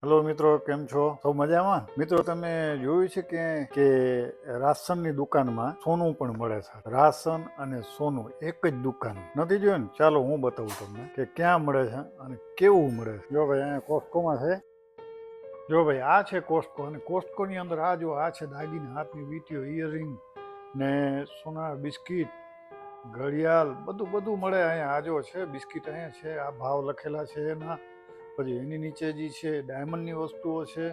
Hello મિત્રો, કેમ છો? સૌ મજામાં? મિત્રો, તમે જોયું છે કે રાશનની દુકાનમાં સોનું પણ મળે છે. રાશન અને સોનું એક જ દુકાન નથી જોયું ને? ચાલો હું બતાવું તમને કે ક્યાં મળે છે અને કેવું મળે છે. જો ભાઈ, અહીંયા કોસ્ટકોમાં છે. જો ભાઈ, આ છે કોસ્ટકો, અને કોસ્ટકોની અંદર આ છે દાગીના, હાથની વીંટીઓ, ઇયરિંગ ને સોના બિસ્કિટ, ઘડિયાળ, બધું બધું મળે અહીંયા. આ છે બિસ્કિટ, અહીંયા છે, આ ભાવ લખેલા છે એના. પછી એની નીચે જે છે ડાયમંડની વસ્તુઓ છે,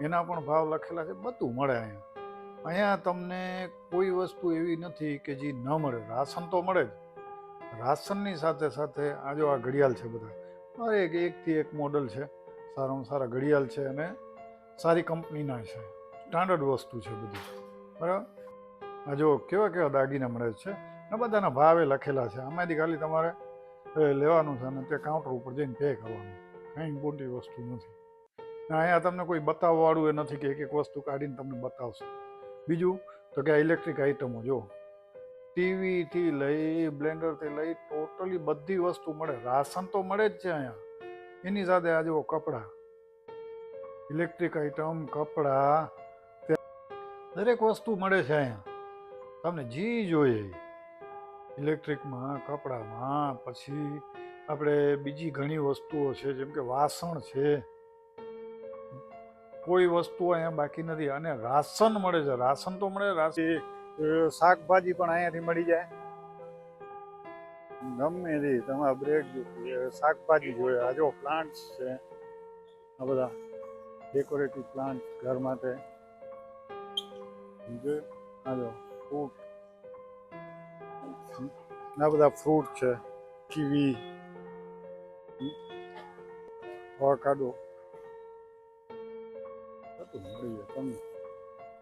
એના પણ ભાવ લખેલા છે. બધું મળે અહીંયા તમને કોઈ વસ્તુ એવી નથી કે જે ન મળે. રાશન તો મળે જ. રાશનની સાથે સાથે આ ઘડિયાળ છે, બધા એકથી એક મોડલ છે. સારામાં સારા ઘડિયાળ છે અને સારી કંપનીના છે. સ્ટાન્ડર્ડ વસ્તુ છે બધી, બરાબર. આ કેવા કેવા દાગીના મળે છે ને બધાના ભાવે લખેલા છે. આમાંથી ખાલી તમારે લેવાનું છે અને તે કાઉન્ટર ઉપર જઈને પે કરવાનું. કંઈ મોટી વસ્તુ નથી. અહીંયા તમને કોઈ બતાવવાળું એ નથી કે એક એક વસ્તુ કાઢીને તમને બતાવશે. બીજું તો કે આ ઇલેક્ટ્રિક આઇટમો, જો ટીવીથી લઈ બ્લેન્ડરથી લઈ ટોટલી બધી વસ્તુ મળે. રાશન તો મળે જ છે અહીંયા. એની સાથે આ જુઓ કપડાં, ઇલેક્ટ્રિક આઇટમ, કપડાં, દરેક વસ્તુ મળે છે અહીંયા. તમને જી જોઈએ ઇલેક્ટ્રિકમાં, કપડામાં. પછી આપણે બીજી ઘણી વસ્તુઓ છે, જેમ કે વાસણ છે. કોઈ વસ્તુ અહીંયા બાકી નથી. અને રાશન મળે છે. રાશન તો મળે. રાશન, શાકભાજી પણ અહીંયાથી મળી જાય. ગમે તે તમારા બ્રેડ શાકભાજી જોઈએ. આ જો પ્લાન્ટ્સ છે, આ બધા ડેકોરેટિવ પ્લાન્ટ ઘર માટે. આ જો ફ્રૂટ, આ બધા ફ્રૂટ છે, કીવી, અવોકાડો, મળી જાય તમને.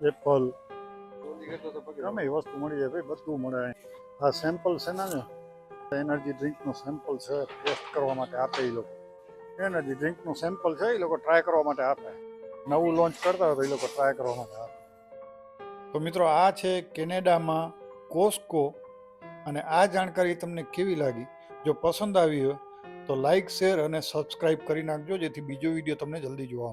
એપલ, ગમે એ વસ્તુ મળી જાય ભાઈ, બધું મળે. આ સેમ્પલ છે ને, એનર્જી ડ્રિંકનું સેમ્પલ છે, ટેસ્ટ કરવા માટે આપે એ લોકો. એનર્જી ડ્રિંકનું સેમ્પલ છે, એ લોકો ટ્રાય કરવા માટે આપે. નવું લોન્ચ કરતા હોય તો એ લોકો ટ્રાય કરવા માટે આપે. તો મિત્રો, આ છે કેનેડામાં કોસ્ટકો. અને આ જાણકારી તમને કેવી લાગી? જો પસંદ આવી હોય તો લાઈક, શેર અને સબસ્ક્રાઈબ કરી નાખજો, જેથી બીજો વિડીયો તમને જલ્દી જોવા મળે.